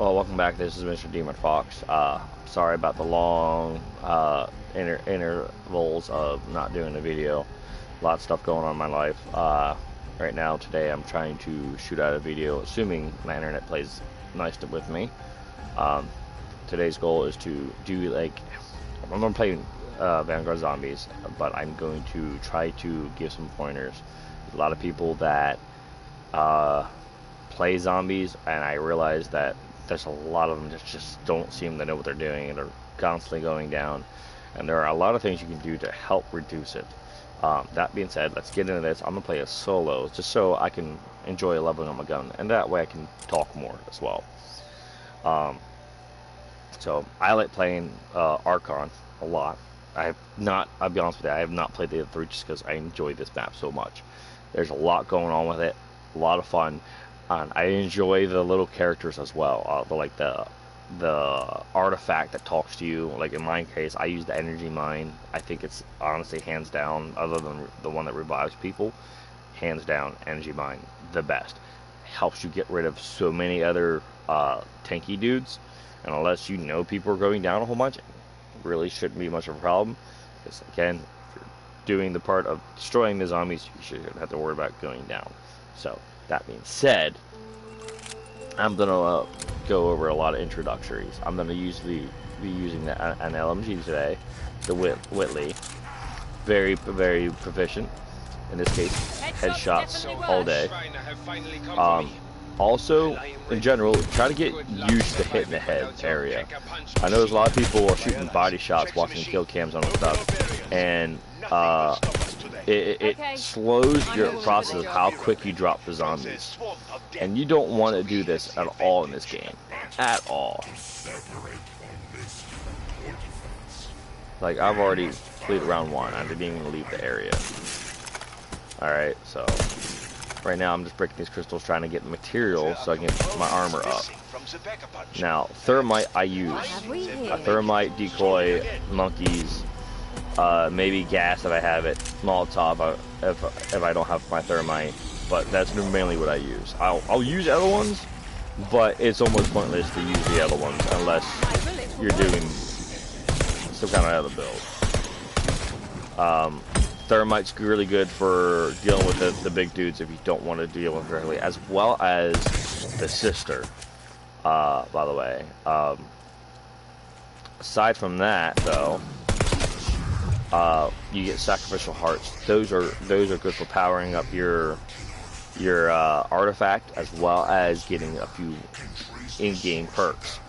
Well, welcome back. This is Mr. Demon Fox. Sorry about the long intervals of not doing a video. A lot of stuff going on in my life. Right now, today, I'm trying to shoot out a video, assuming my internet plays nice with me. Today's goal is to do, like, I'm going to play Vanguard Zombies, but I'm going to try to give some pointers. A lot of people that play zombies, and I realize that there's a lot of them that just don't seem to know what they're doing, and they're constantly going down, and there are a lot of things you can do to help reduce it. That being said, let's get into this. I'm gonna play a solo just so I can enjoy leveling up my gun, and that way I can talk more as well. So I like playing Archon a lot. I'll be honest with you, I have not played the other three just because I enjoy this map so much. There's a lot going on with it, a lot of fun. I enjoy the little characters as well, the artifact that talks to you. Like in my case, I use the energy mine. I think it's honestly hands down, other than the one that revives people, hands down, energy mine, the best. Helps you get rid of so many other tanky dudes, and unless you know people are going down a whole bunch, it really shouldn't be much of a problem. Because again, if you're doing the part of destroying the zombies, you shouldn't have to worry about going down. So that being said, I'm gonna go over a lot of introductories. I'm gonna usually be using an LMG today, the Whitley. Very proficient. In this case, headshots all day. Also, in general, try to get used to hitting the head area. I know there's a lot of people are shooting body shots, watching kill cams on and stuff, and it slows your process of how quick you drop the zombies. And you don't want to do this at all in this game. At all. Like, I've already completed round 1. I didn't even leave the area. Alright, so right now I'm just breaking these crystals, trying to get material so I can get my armor up. Now, thermite I use. A thermite, decoy, monkeys, maybe gas if I have it, Molotov if I don't have my thermite, but that's mainly what I use. I'll use other ones, but it's almost pointless to use the other ones unless you're doing some kind of other build. Thermite's really good for dealing with the big dudes if you don't want to deal with them directly, as well as the sister, by the way. Aside from that, though, you get sacrificial hearts. Those are good for powering up your artifact, as well as getting a few in-game perks.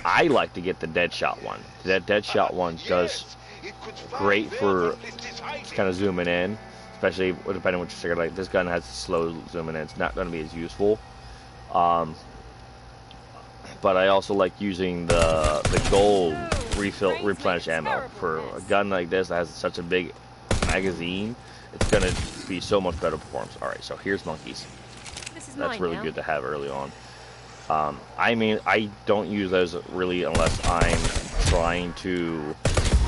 I like to get the Deadshot one. That Deadshot one does great for kind of zooming in, especially depending on what you're like. This gun has slow zooming in. It's not going to be as useful. But I also like using the gold replenish ammo. For a gun like this that has such a big magazine, it's going to be so much better performance. Alright, so here's monkeys. That's really good to have early on. I mean, I don't use those really unless I'm trying to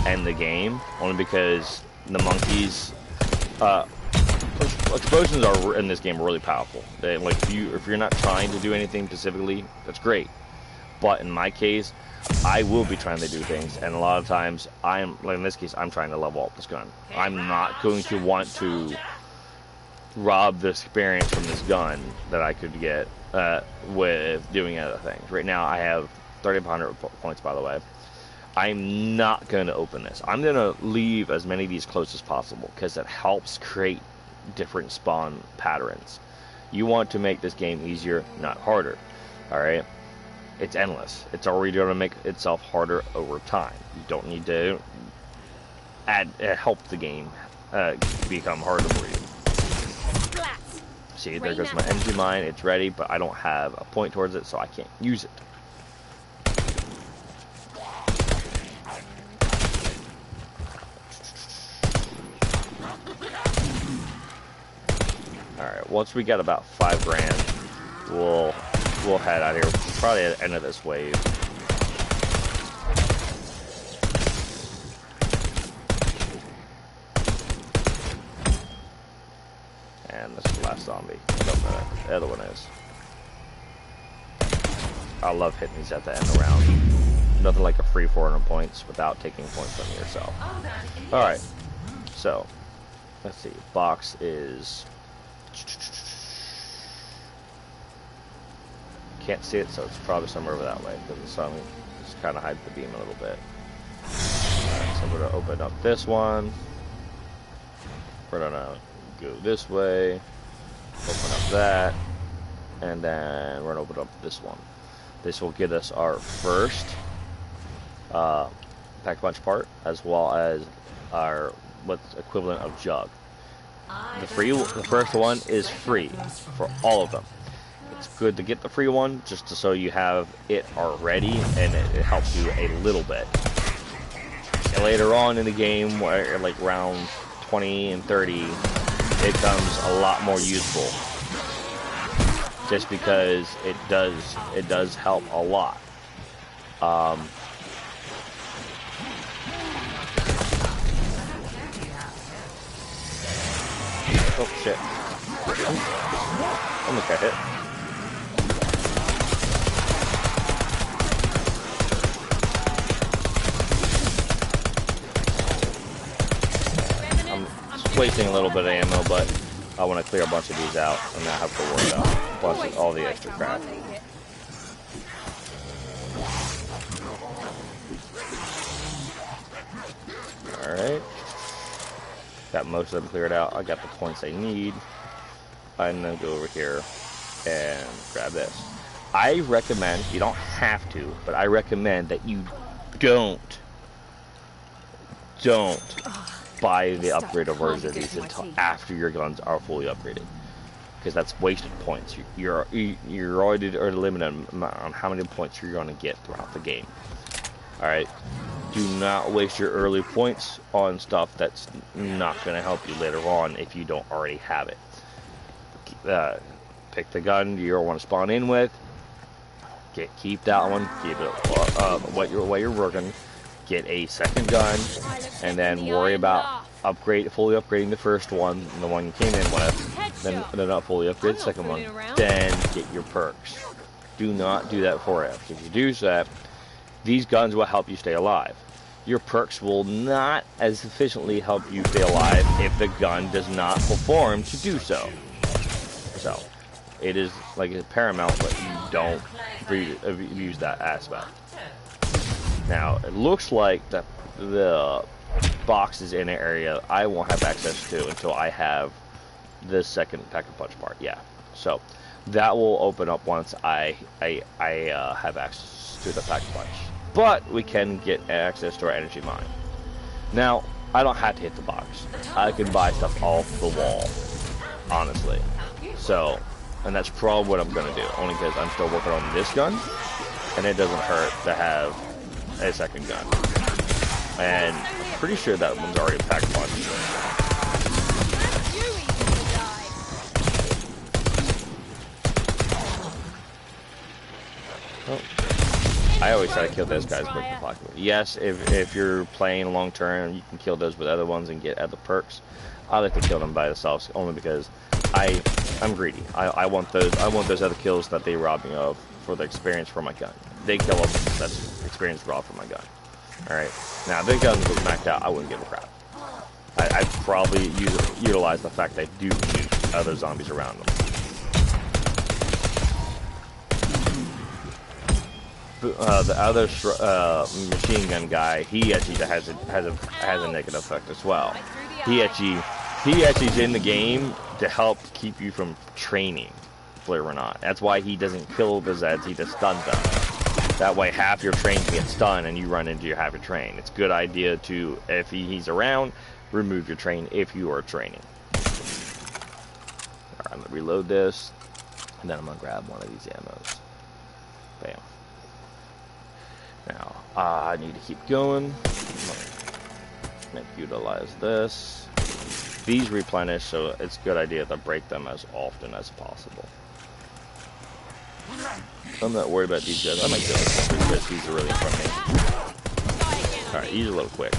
end the game, only because the monkeys, explosions are in this game really powerful. Like if you're not trying to do anything specifically, that's great. But in my case, I will be trying to do things, and a lot of times like in this case, I'm trying to level up this gun. I'm not going to want to rob the experience from this gun that I could get with doing other things. Right now, I have 3,500 points, by the way. I'm not going to open this. I'm going to leave as many of these close as possible, because it helps create different spawn patterns. You want to make this game easier, not harder. Alright? It's endless. It's already going to make itself harder over time. You don't need to help the game become harder for you. See, there goes my energy mine. It's ready, but I don't have a point towards it, so I can't use it. Alright, once we get about 5 grand, we'll head out here. Probably at the end of this wave. And this is the last zombie. I don't know what the other one is. I love hitting these at the end of the round. Nothing like a free 400 points without taking points from yourself. Alright, so, let's see. Box is... Can't see it, so it's probably somewhere over that way, because the sun just kind of hides the beam a little bit. Alright, so we're going to open up this one. We're going to go this way, open up that, and then we're going to open up this one. This will get us our first Pack-a-Punch part, as well as our what's equivalent of jug. The first one is free for all of them. It's good to get the free one just so you have it already, and it helps you a little bit. And later on in the game, where like round 20 and 30, it becomes a lot more useful. Just because it does help a lot. Oh shit! Almost got hit. I'm wasting a little bit of ammo, but I want to clear a bunch of these out and not have to worry about a bunch of all the extra crap. Alright. Got most of them cleared out. I got the points I need. I'm going to go over here and grab this. I recommend, you don't have to, but I recommend that you don't buy the upgraded version of these until after your guns are fully upgraded, because that's wasted points. You're already limited on how many points you're going to get throughout the game. All right, do not waste your early points on stuff that's not going to help you later on if you don't already have it. Pick the gun you want to spawn in with. Keep that one. Keep it what you're working. Get a second gun, and then worry about fully upgrading the first one, the one you came in with. Then not fully upgrade the second one. Then get your perks. Do not do that forever. If you do that, these guns will help you stay alive. Your perks will not as efficiently help you stay alive if the gun does not perform to do so. So, it is like a paramount that you don't use that aspect. Now, it looks like the boxes in an area I won't have access to until I have the second Pack-a-Punch part. Yeah, so that will open up once I have access to the Pack-a-Punch. But we can get access to our energy mine. Now, I don't have to hit the box. I can buy stuff off the wall, honestly. So, and that's probably what I'm going to do, only because I'm still working on this gun, and it doesn't hurt to have a second gun. And I'm pretty sure that one's already a Pack-a-Punch. Oh. I always try to kill those guys quick and possible. Yes, if you're playing long term, you can kill those with other ones and get other perks. I like to kill them by themselves only because I'm greedy. I want those other kills that they rob me of for the experience for my gun. They kill them, that's experience robbed from my gun. Alright, now if the gun was maxed out, I wouldn't give a crap. I'd probably utilize the fact that I do shoot other zombies around them. The other machine gun guy, he actually has a negative effect as well. He actually's in the game to help keep you from training, believe it or not. That's why he doesn't kill the Zeds, he just stuns them. That way half your train can get stunned and you run into your half your train. It's a good idea to, if he's around, remove your train if you are training. Alright, I'm going to reload this, and then I'm going to grab one of these ammos. Bam. Now, I need to keep going. Let's utilize this. These replenish, so it's a good idea to break them as often as possible. I'm not worried about these guys. I might kill them because these are really in front of me. Alright, he's a little quick.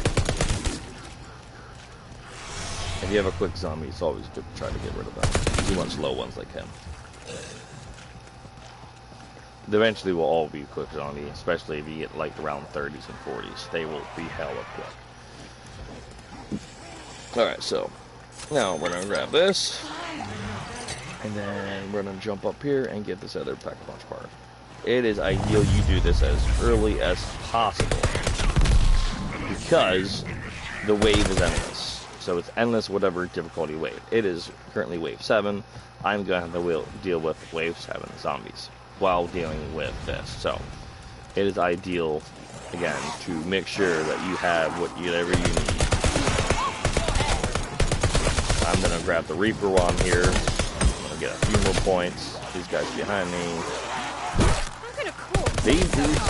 If you have a quick zombie, it's always good to try to get rid of them. You want slow ones like him. eventually will all be quick zombie, especially if you get like around 30s and 40s. They will be hella quick. Alright, so now we're gonna grab this, and then we're gonna jump up here and get this other Pack-a-Punch card. It is ideal you do this as early as possible, because the wave is endless. So it's endless whatever difficulty wave. It is currently wave 7. I'm going to have to deal with wave 7 zombies while dealing with this. So it is ideal, again, to make sure that you have whatever you need. I'm going to grab the Reaper while I'm here. I'm going to get a few more points. These guys behind me.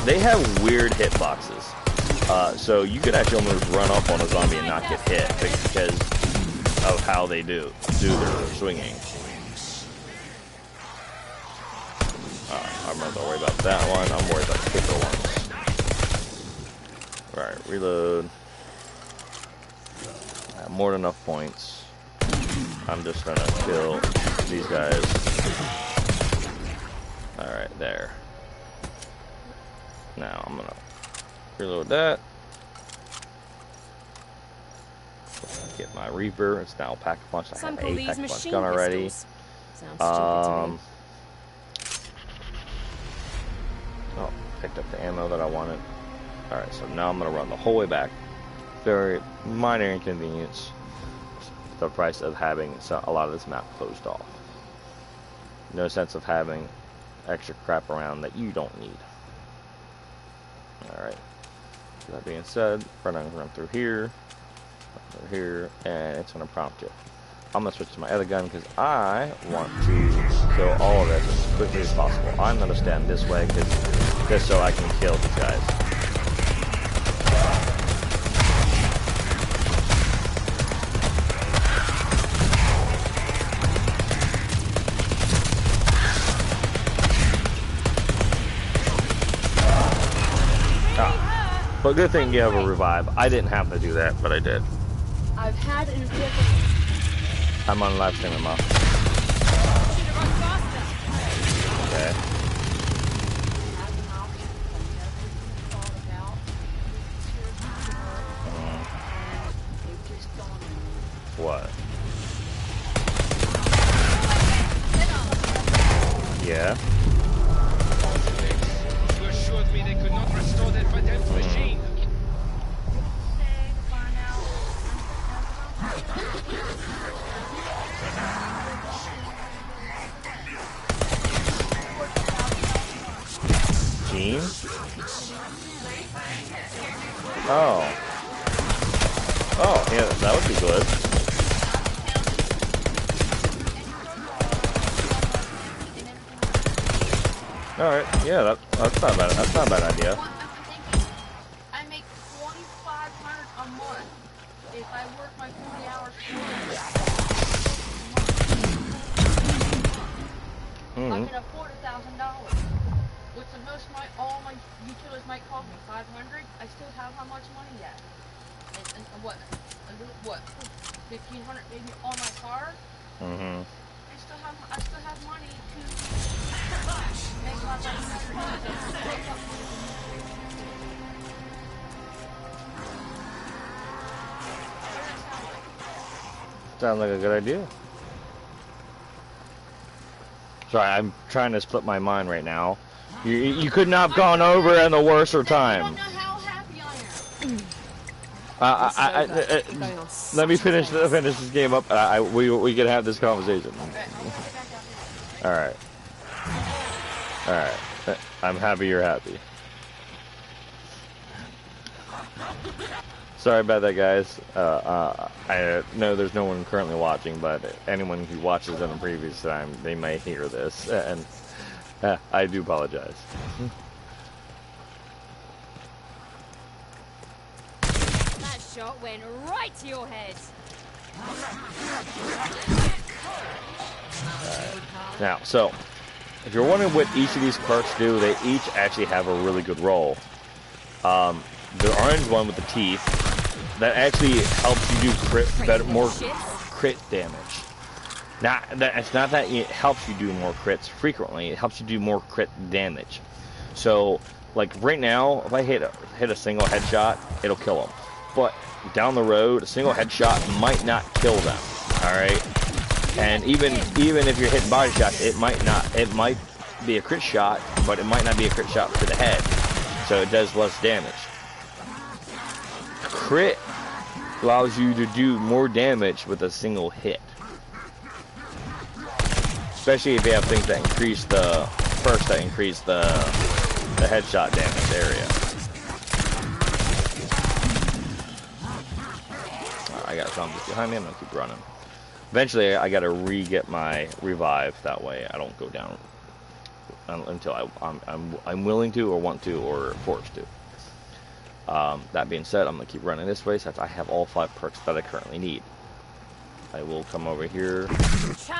They have weird hitboxes. So you could actually almost run up on a zombie and not get hit because of how they do their swinging. I'm not worried about that one. I'm worried about the kicker ones. Alright, reload. I have more than enough points. I'm just gonna kill these guys. Alright, there. Now I'm gonna reload that. Get my Reaper. It's now Pack-a-Punch. I have a Pack-a-Punch gun already. Oh, picked up the ammo that I wanted. Alright, so now I'm gonna run the whole way back. Very minor inconvenience. The price of having a lot of this map closed off. No sense of having extra crap around that you don't need. Alright. That being said, we're going to run through here, and it's going to prompt you. I'm going to switch to my other gun because I want to kill all of this as quickly as possible. I'm going to stand this way just so I can kill these guys. But good thing you have a revive. I didn't have to do that, but I did. I've had an I'm on live stream, Mom. Okay. What? Yeah. You assured me they could not restore that fatal machine. Gene? Oh. Oh, yeah, that would be good. Alright, yeah, that's not bad. That's not a bad idea. I make $2,500 a month if I work my 40 hours. I can afford $1,000. Which the most all my utilities might cost me $500. I still have how much money yet? And what? What? 1,500 maybe on my car. I still have money to make my life Sounds like a good idea. Sorry, I'm trying to split my mind right now. You could not have gone over in the worst of time. You don't know how happy I am. Let me finish this game up. We can have this conversation. All right. I'm happy you're happy. Sorry about that, guys. I know there's no one currently watching, but anyone who watches in a previous time, they may hear this, and I do apologize. That shot went right to your head. Now, so, if you're wondering what each of these perks do, they each actually have a really good role. The orange one with the teeth, that actually helps you do more crit damage. It's not that it helps you do more crits frequently. It helps you do more crit damage. So, like right now, if I hit a single headshot, it'll kill them. But down the road, a single headshot might not kill them. All right, and even if you're hitting body shots, it might be a crit shot, but it might not be a crit shot to the head. So it does less damage. Crit allows you to do more damage with a single hit. Especially if you have things that increase the headshot damage area. I got zombies behind me. I'm gonna keep running. Eventually, I gotta get my revive. That way, I don't go down until I'm willing to, or want to, or forced to. That being said, I'm gonna keep running this way since I have all 5 perks that I currently need. I will come over here,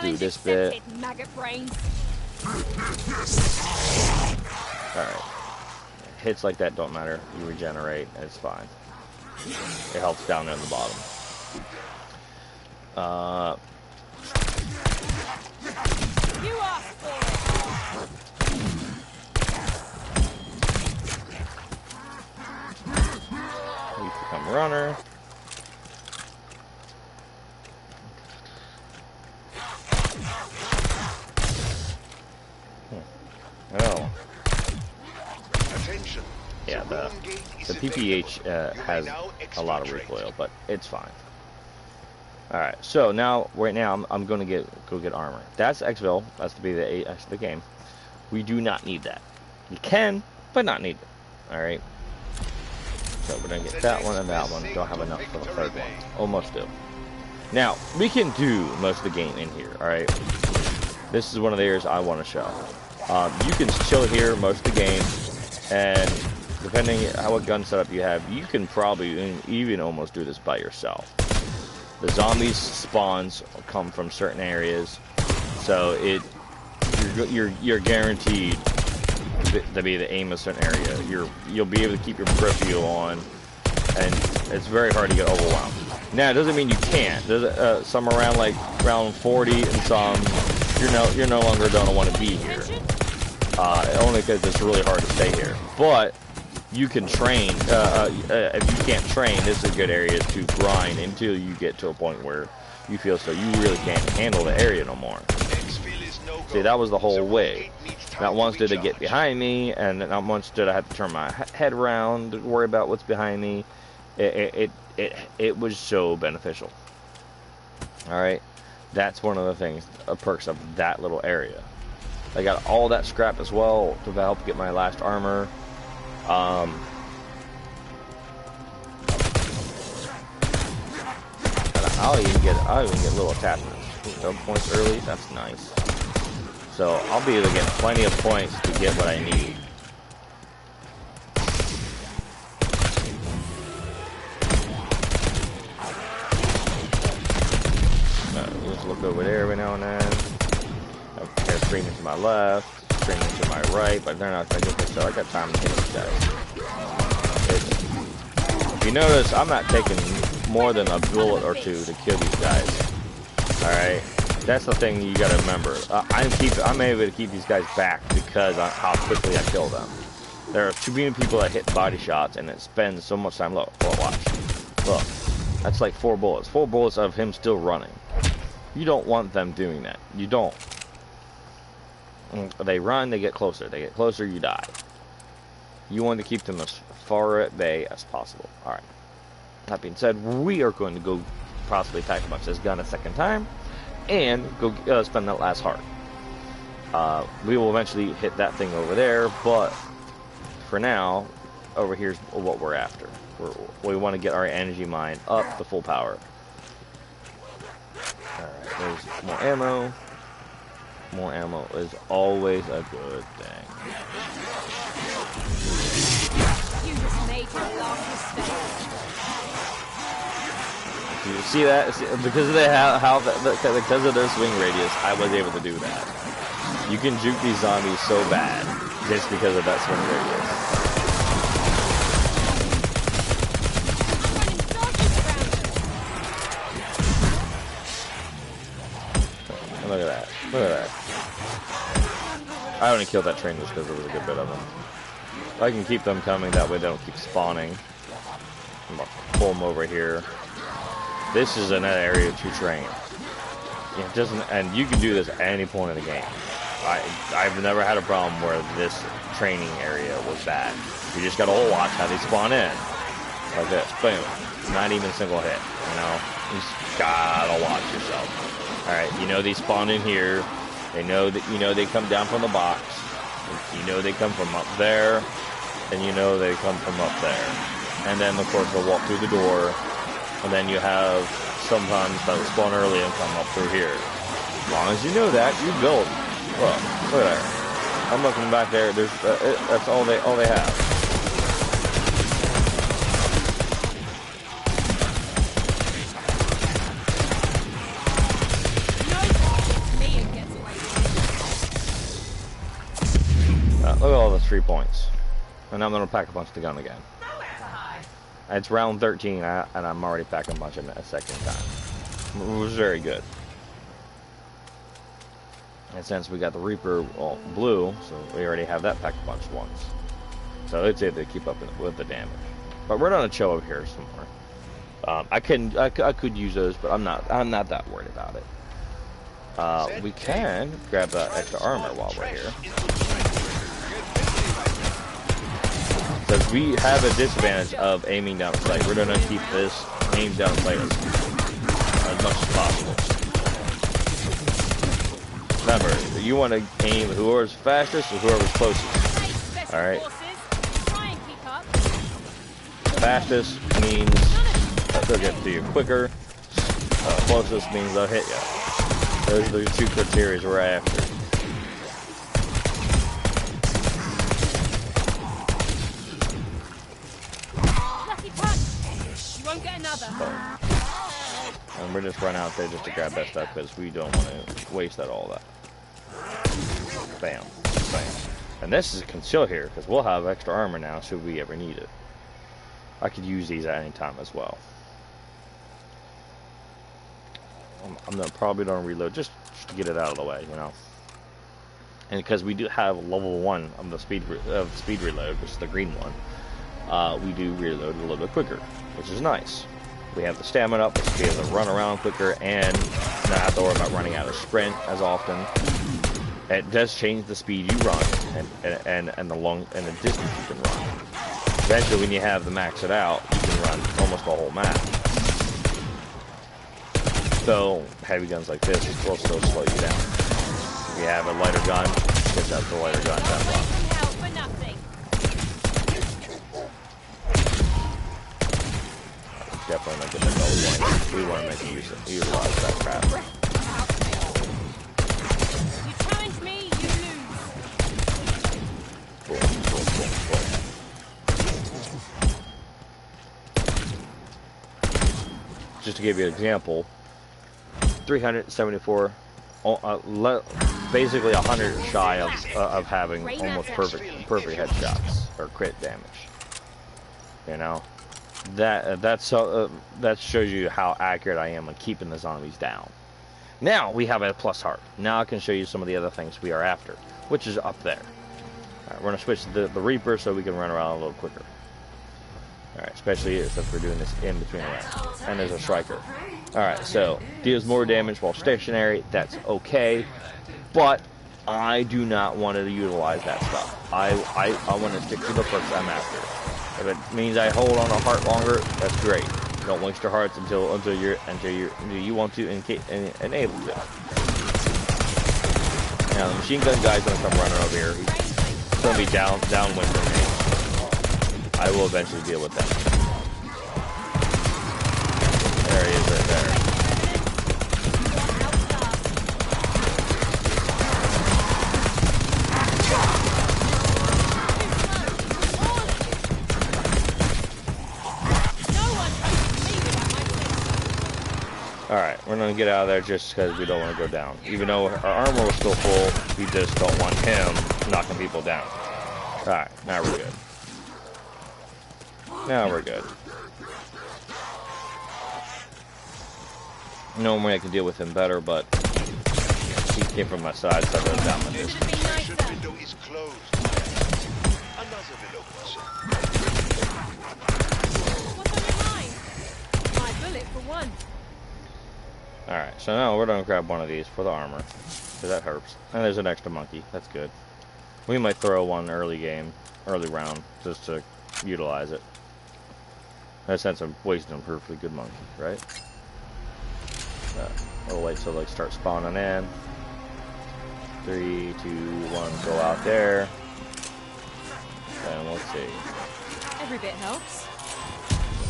do this bit. Maggot brains. Alright. Hits like that don't matter. You regenerate. It's fine. It helps down there at the bottom. You asked for We become runner. Oh. Attention. Yeah, the PPH has a lot of recoil, but it's fine. Alright, so right now, I'm going to go get armor. That's Xville. That's to be the game. We do not need that. You can, but not need it. Alright. So we're going to get that one and that one. Don't have enough for the third one. Almost do. Now, we can do most of the game in here, alright? This is one of the areas I want to show. You can chill here most of the game, and depending on what gun setup you have, you can probably even almost do this by yourself. The zombies spawns come from certain areas, so you're guaranteed to be the aim of a certain area. You'll be able to keep your peripheral on, and it's very hard to get overwhelmed. Now it doesn't mean you can't. There's some around like round 40, and some you're no longer gonna want to be here. Only because it's really hard to stay here. But you can train. If you can't train, this is a good area to grind until you get to a point where you feel so you really can't handle the area no more. See, that was the whole way. Not once did it get behind me, and not once did I have to turn my head around to worry about what's behind me. It was so beneficial. All right, that's one of the things, perks of that little area. I got all that scrap as well to help get my last armor. I'll even get little attachments. No points early. That's nice. So I'll be able to get plenty of points to get what I need. Just look over there every now and then. They're screaming to my left, screaming to my right, but they're not going to get this, so I got time to hit these guys. If you notice, I'm not taking more than a bullet or two to kill these guys. Alright? That's the thing you gotta remember. I'm able to keep these guys back because of how quickly I kill them. There are too many people that hit body shots and it spends so much time. Look, watch. Look. That's like 4 bullets. 4 bullets of him still running. You don't want them doing that. You don't. They run, they get closer. They get closer, you die. You want to keep them as far at bay as possible. Alright. That being said, we are going to go possibly attack this gun a second time and go spend that last heart. We will eventually hit that thing over there, but for now, over here's what we're after. We want to get our energy mine up to full power. Alright, there's more ammo. More ammo is always a good thing. You just made your last mistake. You see that? Because of because of their swing radius, I was able to do that. You can juke these zombies so bad just because of that swing radius. only killed that train just because there was a good bit of them. I can keep them coming, that way they don't keep spawning. I'm about to pull them over here. This is an area to train. It doesn't, and you can do this at any point in the game. I've never had a problem where this training area was bad. You just gotta watch how they spawn in. Like this, boom. Not even a single hit, you know? You just gotta watch yourself. Alright, you know they spawn in here. They know that, you know they come down from the box. You know they come from up there. And you know they come from up there. And then, of course, they'll walk through the door. And then you have sometimes that will spawn early and come up through here. As long as you know that, you build. Look at that. I'm looking back there. There's that's all they have. Look at all those 3 points. And I'm gonna pack a bunch of the gun again. It's round 13, and I'm already packing a bunch in a second time. It was very good. And since we got the Reaper blue, so we already have that packed a bunch once. So it's able to keep up with the damage. But we're gonna chill over here somewhere. I could use those, but I'm not that worried about it. We can grab that extra armor while we're here. Because we have a disadvantage of aiming down sight. We're gonna keep this aim down sight as much as possible. Remember, you want to aim whoever's fastest or whoever's closest. Alright? Fastest means they'll get to you quicker. Closest means they'll hit you. Those are the 2 criteria we're after. And we're just running out there just to grab that stuff because we don't want to waste all that. Bam. Bam. And this is a conceal here because we'll have extra armor now should we ever need it. I could use these at any time as well. I'm probably going to reload just to get it out of the way, you know. And because we do have level 1 of the speed reload, which is the green one, we do reload a little bit quicker, which is nice. We have the stamina up, to be able to run around quicker and not have to worry about running out of sprint as often. It does change the speed you run and the distance you can run. Eventually, when you have the max it out, you can run almost the whole map. So heavy guns like this will still slow you down. If you have a lighter gun, get out the lighter gun down. Definitely not getting the double point. We want to make utilize that crap. You challenge me, you lose. Boom, boom, boom, boom. Just to give you an example, 374, basically 100 shy of having almost perfect headshots or crit damage. You know. That shows you how accurate I am on keeping the zombies down. Now we have a plus heart. Now I can show you some of the other things we are after, which is up there. Alright, we're gonna switch to the Reaper so we can run around a little quicker. Alright, especially since we're doing this in between rounds. And there's a striker. Alright, so deals more damage while stationary. That's okay, but I do not want to utilize that stuff. I want to stick to the perks I'm after. If it means I hold on a heart longer, that's great. Don't waste your hearts until you want to and able to. Now the machine gun guy's gonna come running over here. He's gonna be downwind from me. I will eventually deal with that. There he is right there. Alright, we're gonna get out of there just because we don't want to go down. Even though our armor was still full, we just don't want him knocking people down. Alright, now we're good. Now we're good. Normally I can deal with him better, but he came from my side, so I wrote down my distance. nicer. window is closed. Another below person. What's on your mind? My bullet for one. Alright, so now we're gonna grab one of these for the armor. Because that hurts. And there's an extra monkey. That's good. We might throw one early round, just to utilize it. In a sense, I'm wasting a perfectly good monkey, right? We'll wait till they start spawning in. 3, 2, 1, go out there. And let's see. Every bit helps.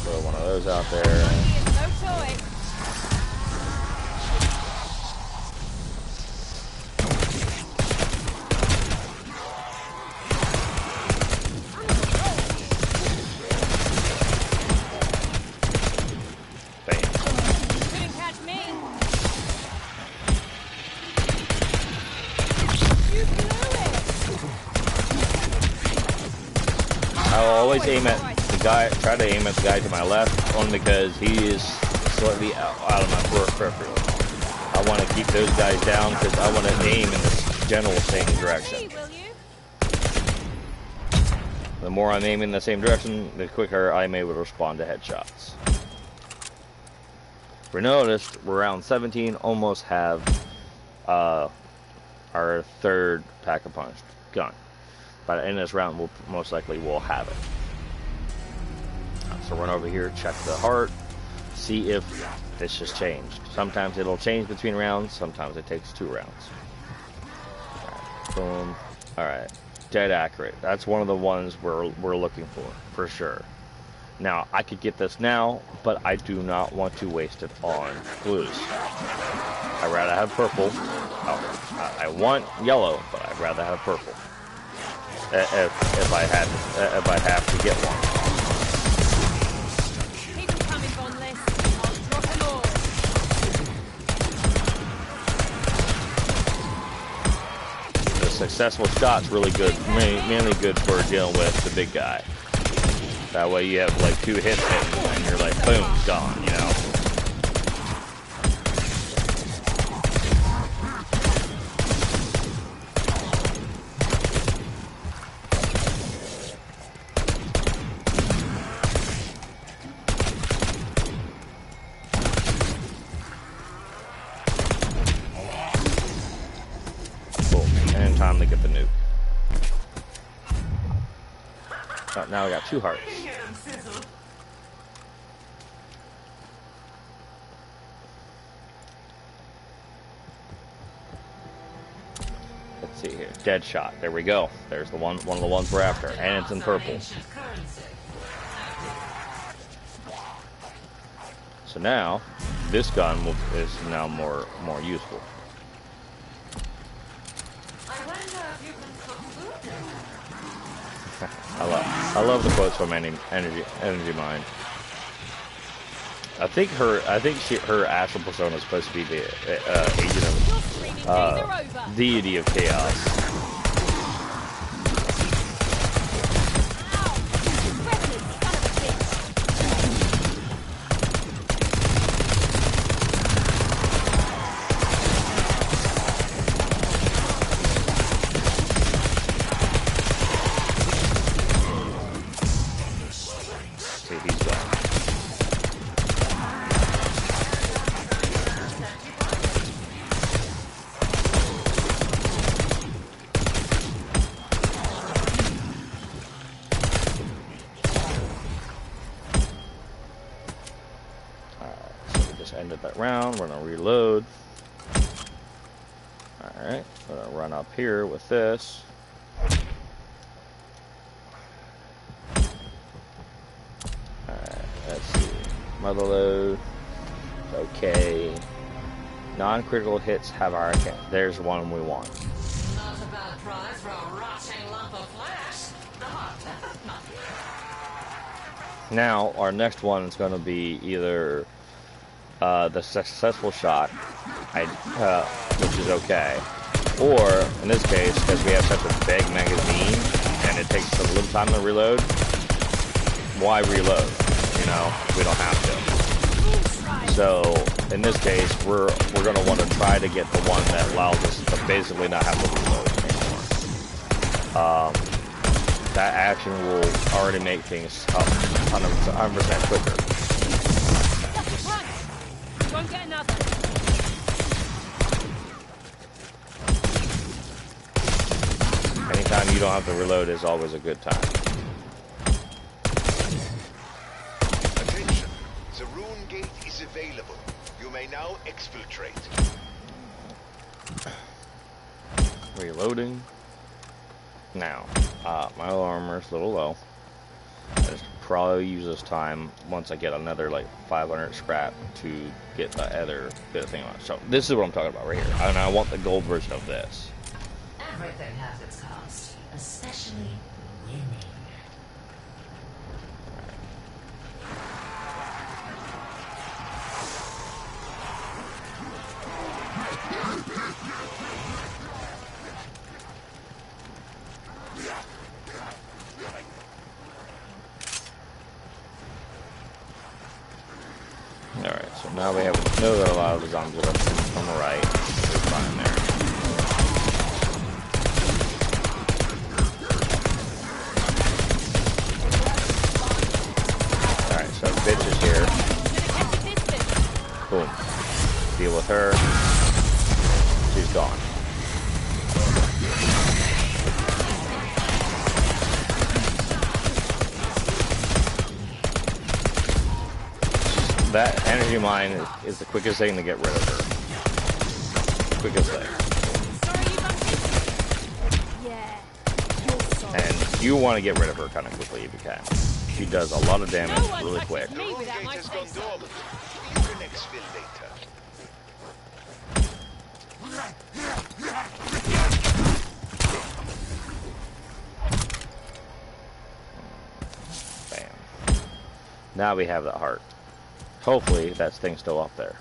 Throw one of those out there. Monkey is no toy. Couldn't catch me. You blew it. I'll always aim at the guy, try to aim at the guy to my left, only because he is slightly out of my peripheral. I want to keep those guys down because I want to aim in the general same direction. Hey, will you? The more I'm aiming in the same direction, the quicker I'm able to respond to headshots. We noticed we're round 17, almost have our third pack-a-punch gun. But in this round, we'll most likely will have it. So run over here, check the heart, see if this has changed. Sometimes it'll change between rounds, sometimes it takes 2 rounds. Alright, boom. Alright, dead accurate. That's one of the ones we're looking for sure. Now, I could get this now, but I do not want to waste it on blues. I'd rather have purple. Oh, I want yellow, but I'd rather have purple. If I have to get one. Keep them coming, Boneless. I'll drop them all. The successful shot's really good, mainly good for dealing with the big guy. That way you have like 2 hits hitting and you're like, boom, gone, you know? Boom, and time to get the nuke. Oh, now we got 2 hearts. Let's see here. Dead shot. There we go. There's the one of the ones we're after. And it's in purple. So now, this gun is now more useful. I love the quotes from Energy Mind. I think her astral persona is supposed to be the agent of deity of chaos. Ended that round. We're gonna reload. Alright, we're gonna run up here with this. Alright, let's see. Mother load. Okay. Non-critical hits have our account. There's one we want. Not a bad price for a rotting lump of flesh. Now, our next one is gonna be either the successful shot, which is okay, or in this case, because we have such a big magazine and it takes a little time to reload, why reload? You know, we don't have to. So in this case, we're gonna want to try to get the one that allows us to basically not have to reload anymore. that action will already make things 100% quicker. Won't get another. Anytime you don't have to reload is always a good time. Attention, the rune gate is available. You may now exfiltrate. Reloading. Now, my armor's a little low. I just probably use this time once I get another like 500 scrap to get the other bit of thing on. So this is what I'm talking about right here, and I want the gold version of this. Everything has its cost, especially winning. Alright, so now we know that a lot of the zombies are on the right. They're fine there. Alright, so bitch is here. Boom. Deal with her. She's gone. That energy mine is the quickest thing to get rid of her. Quickest thing. And you want to get rid of her kind of quickly if you can. She does a lot of damage really quick. The rune gate has gone dormant. You can exfil later. Bam. Now we have that heart. Hopefully that thing's still up there.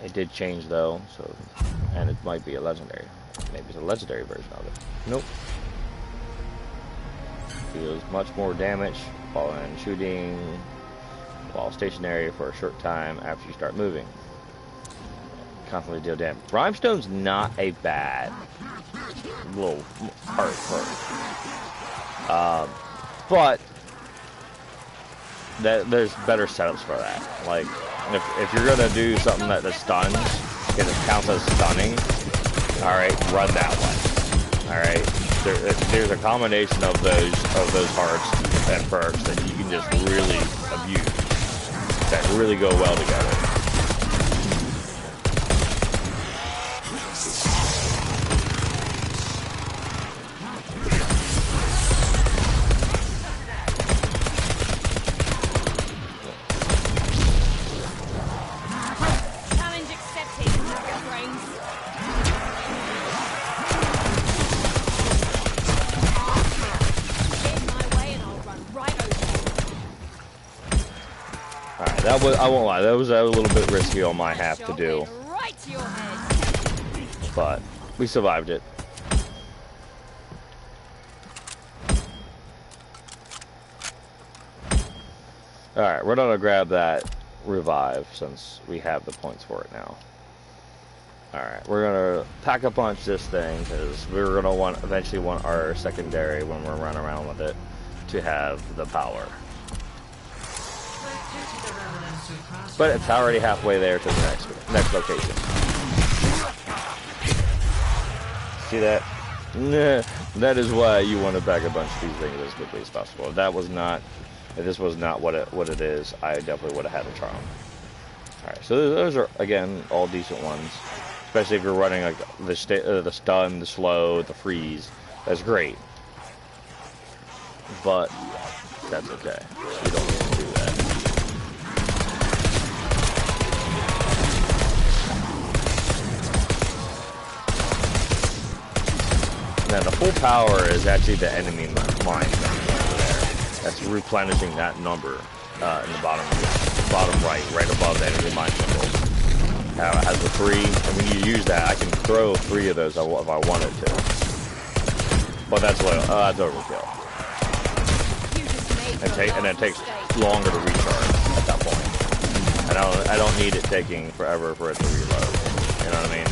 It did change though, so, and it might be a legendary. Maybe it's a legendary version of it. Nope. Deals much more damage while in shooting, while stationary for a short time after you start moving. Constantly deal damage. Rhinestone's not a bad little heart. But there's better setups for that. Like, if you're gonna do something that stuns, and it counts as stunning, alright, run that one. Alright? There's a combination of those hearts and perks that you can just really abuse, that really go well together. I won't lie, that was a little bit risky on my half to do. But we survived it. Alright, we're gonna grab that revive since we have the points for it now. Alright, we're gonna pack a punch this thing because we're gonna eventually want our secondary when we're running around with it to have the power. But it's already halfway there to the next location. See that? Nah, that is why you want to pack a bunch of these things as quickly as possible. If this was not what it is, I definitely would have had the charm. Alright, so those are, again, all decent ones. Especially if you're running like the stun, the slow, the freeze. That's great. But that's okay. You don't need to do that. Now the full power is actually the enemy mine over there. That's replenishing that number in the bottom right above the enemy mine symbol. How it has the 3, and when you use that, I can throw 3 of those if I wanted to. But that's overkill. And it takes longer to recharge at that point. And I don't need it taking forever for it to reload. You know what I mean?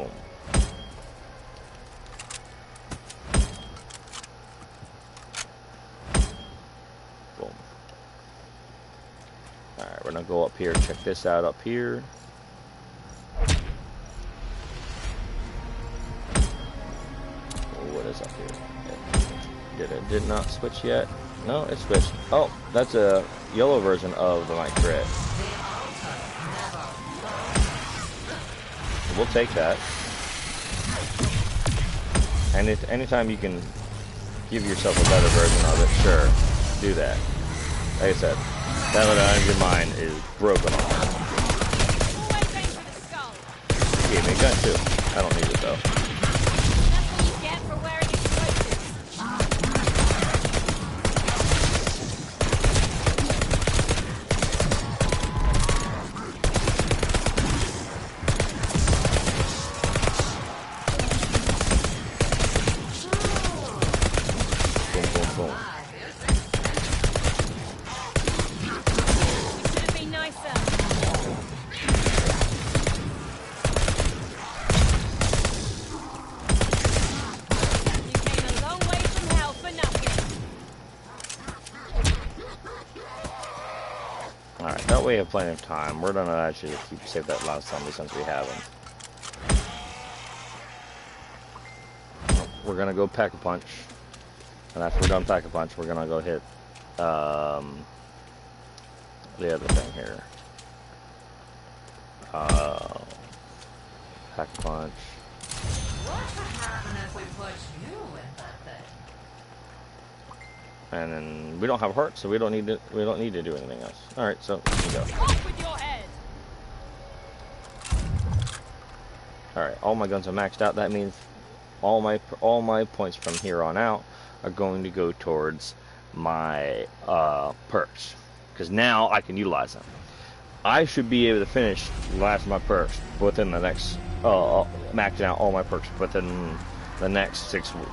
Boom. Boom. Alright, we're gonna go up here, check this out up here. What is up here? Did not switch yet. No, it switched. Oh, that's a yellow version of the Night Crit. We'll take that. And anytime you can give yourself a better version of it, sure, do that. Like I said, that little engine mine is broken off. Gave me a gun too. I don't need it though. That's what you get for wearing explosives. Boom, boom, boom. Should have been nicer. You came a long way from hell for nothing. Alright, that way we have plenty of time. We're gonna actually save that last zombie since we have him. We're gonna go Pack-a-Punch. And after we're done Pack-a-Punch, we're gonna go hit the other thing here. Pack-a-Punch. What would happen if we put you in that thing? And then we don't have heart, so we don't need to do anything else. Alright, so here we go. Off with your head. Alright, all my guns are maxed out. That means all my points from here on out are going to go towards my perks, because now I can utilize them. I should be able to finish the last of my perks within the next maxing out all my perks within the next six rounds.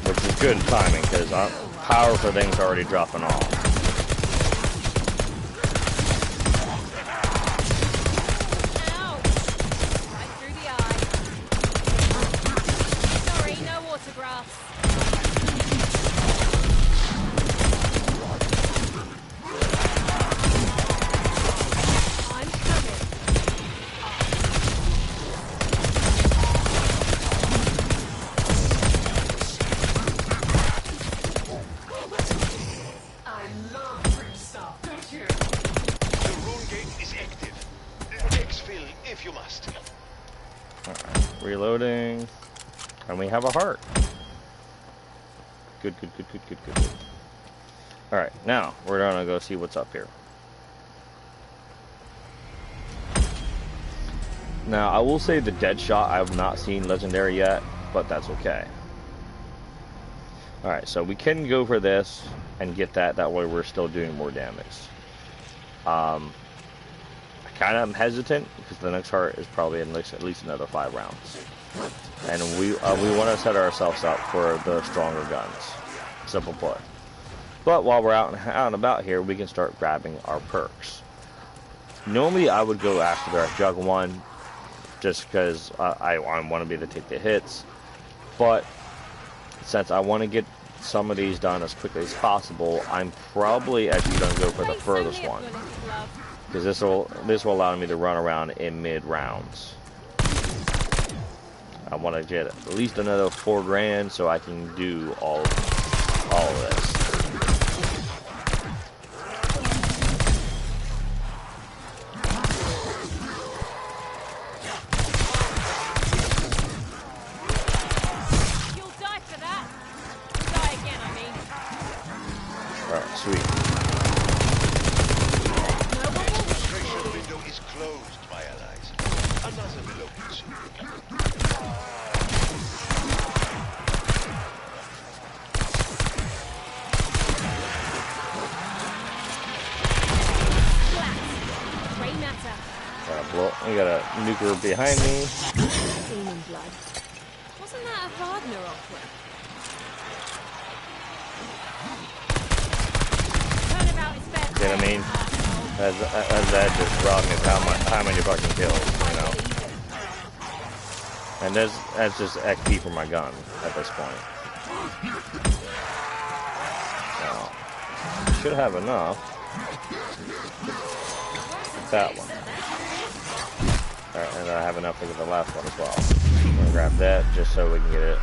Which is good timing, because power for things already dropping off. Ouch. Right through the eye. Sorry, no autographs. I'm coming. I love free stuff, don't you? The rune gate is active. Exfil if you must. Alright, reloading. And we have a heart. Good. Alright, now we're gonna go see what's up here. Now, I will say the dead shot I have not seen legendary yet, but that's okay. Alright, so we can go for this and get that. That way we're still doing more damage. I kind of am hesitant because the next heart is probably at least another 5 rounds. And we want to set ourselves up for the stronger guns. Simple put. But while we're out and about here, we can start grabbing our perks. Normally I would go after the Jug 1 just because I want to be able to take the hits. But since I want to get some of these done as quickly as possible, I'm probably actually going to go for the furthest one. Because this will allow me to run around in mid rounds. I want to get at least another 4 grand so I can do all of this. You'll die for that. Die again, I mean. Alright, sweet. Extraction window is closed, my allies. Another reloading soon. Gray matter. We got a nuker behind me. own blood. Wasn't that a Wagner opera? Turnabout is fair. You know what I mean? As that just robbed me of how many fucking kills, you know? And that's just XP for my gun at this point. So, should have enough. That one. Alright, and I have enough to get the last one as well. I'm gonna grab that just so we can get it,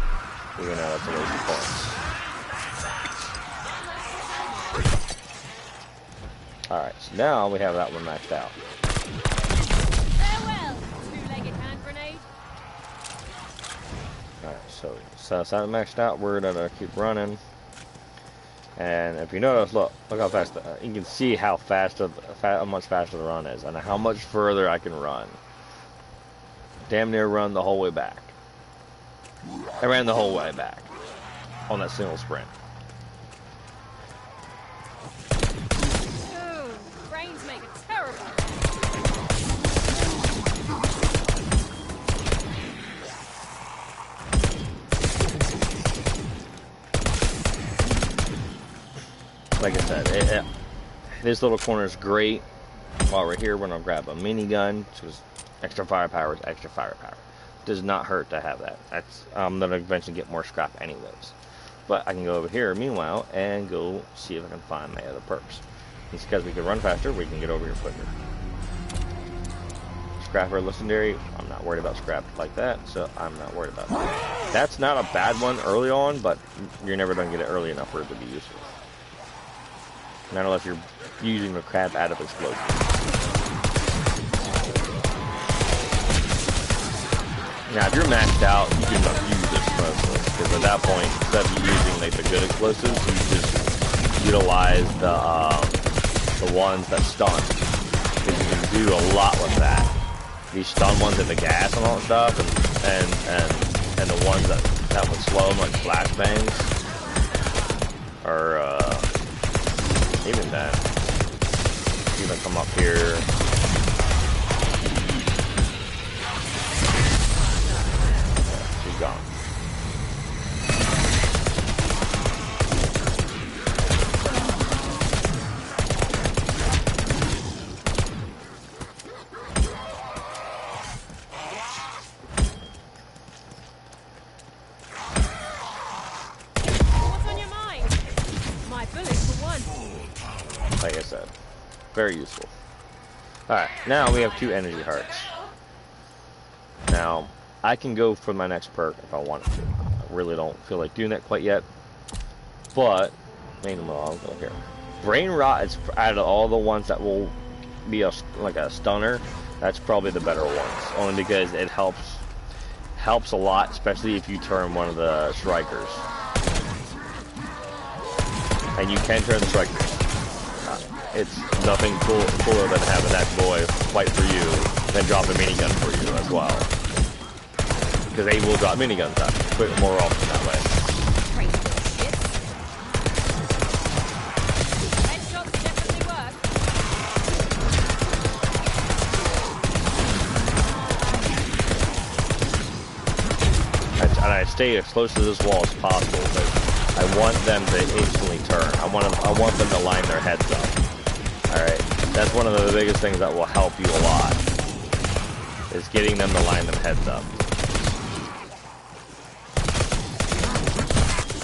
even though that's a waste of points. Alright, so now we have that one maxed out. Farewell, two-legged hand grenade. Alright, so that's that maxed out. We're gonna keep running. And if you notice, look how fast, you can see how how much faster the run is, and how much further I can run. Damn near run the whole way back. I ran the whole way back on that single sprint. Ooh, brains make it terrible. Like I said, this little corner is great. While we're here, we're gonna grab a minigun, which is extra firepower. Extra firepower does not hurt to have that. That's I'm gonna eventually get more scrap anyways. But I can go over here meanwhile and go see if I can find my other perks. It's because we can run faster, we can get over here quicker. Scrap or legendary, I'm not worried about scrap like that, so I'm not worried about that. That's not a bad one early on, but you're never gonna get it early enough for it to be useful. Not unless you're using the crap out of explosions. Now, if you're maxed out, you can use explosives, because at that point, instead of using like the good explosives, you just utilize the ones that stun. Because you can do a lot with that. These stun ones and the gas and all that stuff, and the ones that would slow them like flashbangs, or even that. Even come up here. She's gone. What's on your mind? My bullets for one. Like I said, very useful. Alright, now we have 2 energy hearts. Now, I can go for my next perk if I wanted to. I really don't feel like doing that quite yet. But, meanwhile, I'll go here. Brain Rot is out of all the ones that will be like a stunner, that's probably the better ones. Only because it helps a lot, especially if you turn one of the strikers. And you can turn the strikers. It's nothing cooler than having that boy fight for you, then drop a minigun for you as well. Because they will drop miniguns out more often that way. Headshots definitely work. And I stay as close to this wall as possible, but I want them to instantly turn. I want them to line their heads up. Alright, that's one of the biggest things that will help you a lot, is getting them to line their heads up.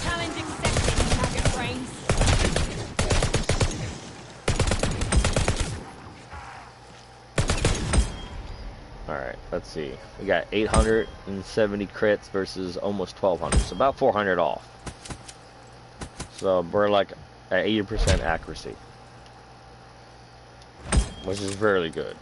Challenge accepted, target brains. Alright, let's see. We got 870 crits versus almost 1200, so about 400 off. So we're like at 80% accuracy, which is fairly good.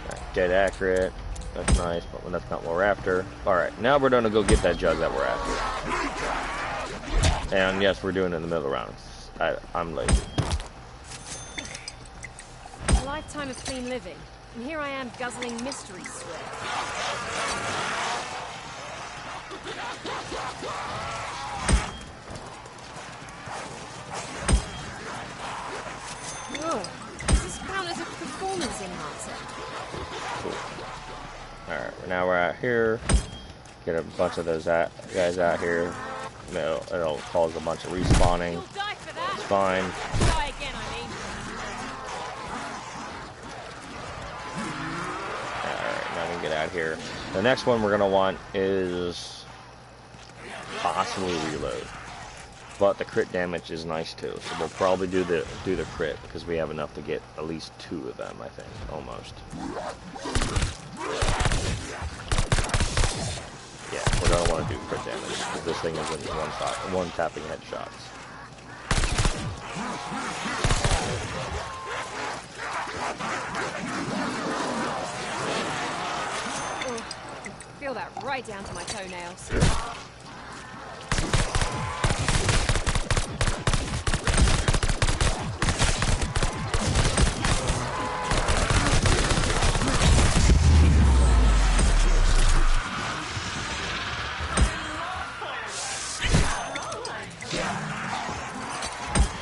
Right, dead accurate. That's nice, but that's not what we're after. Alright, now we're gonna go get that jug that we're after. And yes, we're doing it in the middle of the round. I'm lazy. A lifetime of clean living. And here I am guzzling mystery sweat. now we're out here. Get a bunch of those guys out here. It'll cause a bunch of respawning. You'll die for that. It's fine. Die again, I mean. Alright, now we can get out of here. The next one we're gonna want is possibly reload. But the crit damage is nice too. So we'll probably do the crit because we have enough to get at least 2 of them, I think. Almost. Yeah, we're gonna want to do crit damage because this thing is in one tapping headshots. Oh, I can feel that right down to my toenails.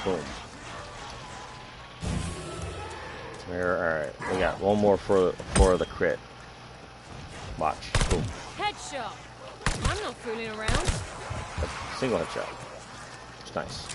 Boom. There, alright. We got one more for the crit. Watch. Boom. Headshot. I'm not fooling around. A single headshot. It's nice.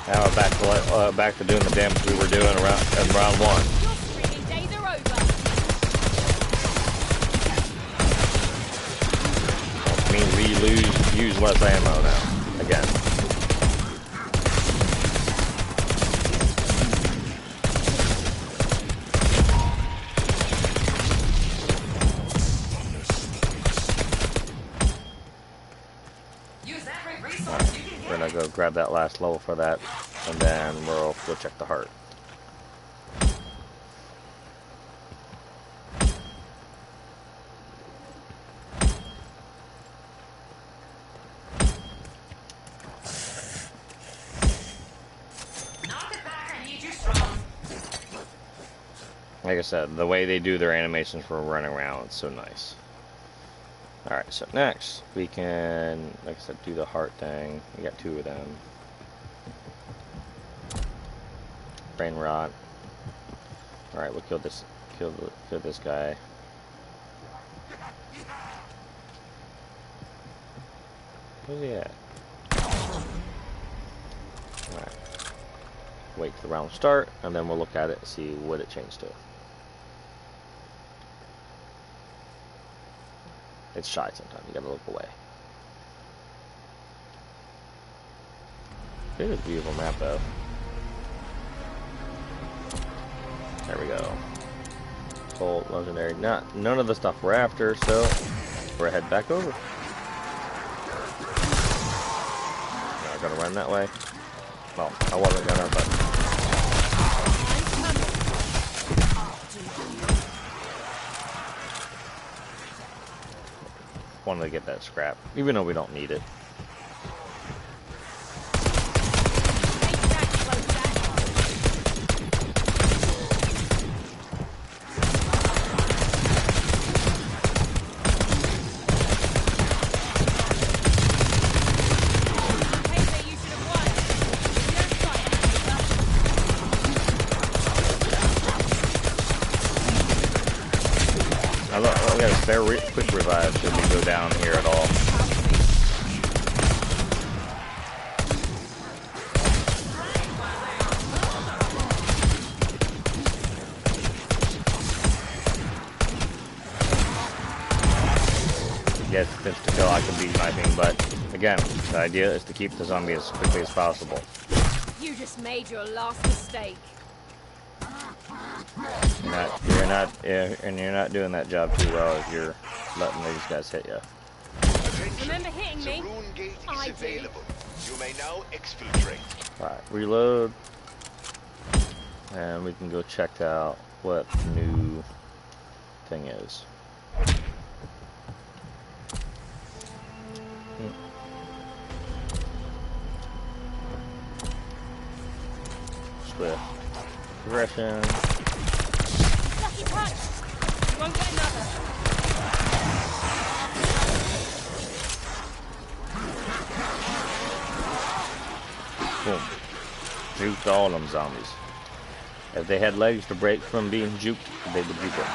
Now we're back to doing the damage we were doing in round 1. Your screaming days are over. Which means we use less ammo now. Again. Use every resource you can We're gonna go grab that last level for that, and then we'll go check the heart. knock it back. I need you strong. Like I said, the way they do their animations for running around, it's so nice. Alright, so next, we can, like I said, do the heart thing. We got 2 of them. Brain rot. Alright, we'll kill this guy. Where's he at? Alright. Wait till the round start, and then we'll look at it and see what it changed to. It's shy sometimes, you gotta look away. It is a beautiful map though. There we go. Cold, legendary, none of the stuff we're after, so we're head back over. Not gonna run that way. Well, I wasn't gonna, but wanted to get that scrap, even though we don't need it. We got a spare quick revive should we go down here at all. Yes, finish the kill, I can be sniping, but again, the idea is to keep the zombie as quickly as possible. You just made your last mistake. You're not doing that job too well if you're letting these guys hit you. Remember hitting The me? rune gate is I do. available. You may now exfiltrate. Alright, reload. And we can go check out what the new thing is. Swift progression. Lucky punch. You won't get another. Boom. Juked all them zombies. If they had legs to break from being juked, they would juke it.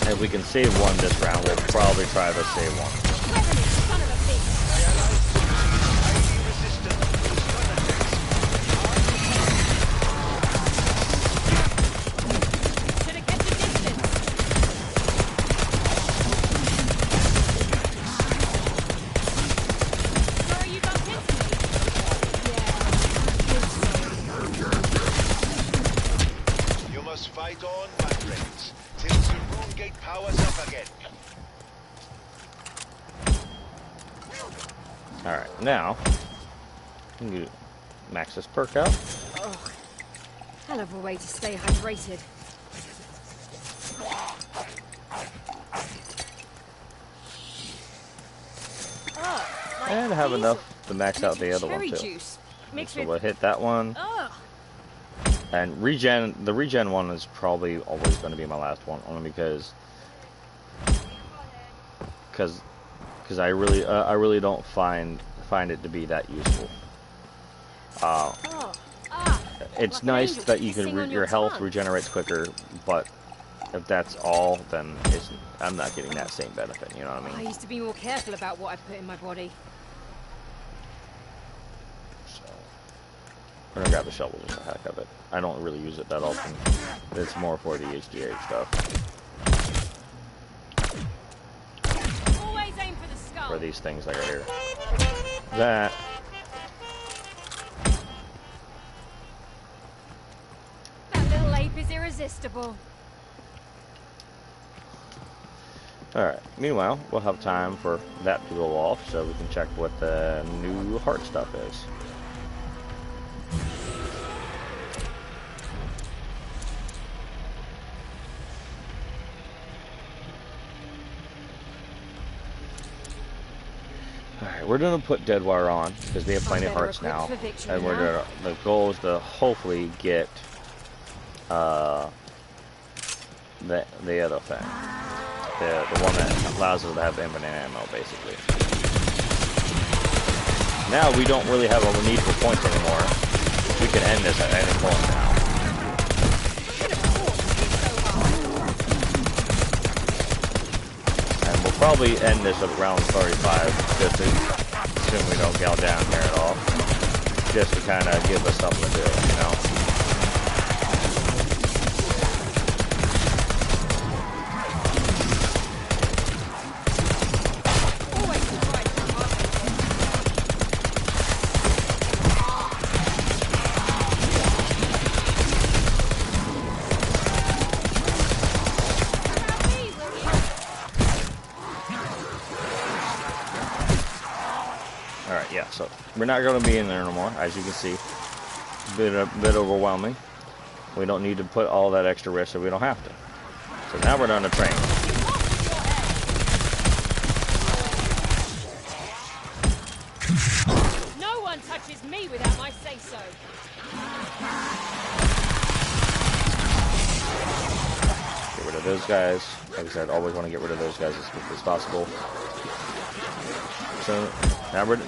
If we can save one this round, we'll probably try to save one. You must fight on, my friends, till the rune gate powers up again. Alright, now, you max this perk out. Oh, hell of a way to stay hydrated. And have enough to max out the other one too. Juice. So we'll hit that one. And regen, the regen one is probably always going to be my last one, only because I really don't find it to be that useful. It's nice that you can your health regenerates quicker, but if that's all, then I'm not getting that same benefit. You know what I mean? I used to be more careful about what I put in my body. So I'm gonna grab the shovel just for the heck of it. I don't really use it that often. It's more for the HGH stuff. Always aim for the skull. For these things that are here. That. That little ape is irresistible. Alright, meanwhile, we'll have time for that to go off so we can check what the new heart stuff is. Alright, we're gonna put Deadwire on because we have plenty of hearts now. And we're gonna, the goal is to hopefully get the other thing. The one that allows us to have infinite ammo, basically. Now we don't really have a need for points anymore. We can end this at any point now. And we'll probably end this at round 35, just to assume we don't go down here at all. Just to kind of give us something to do, you know? Yeah, so we're not going to be in there no more, as you can see. A bit overwhelming. We don't need to put all that extra risk, so we don't have to. So now we're on the train. No one touches me without my say-so. Get rid of those guys. Like I said, always want to get rid of those guys as quickly as possible. So now we're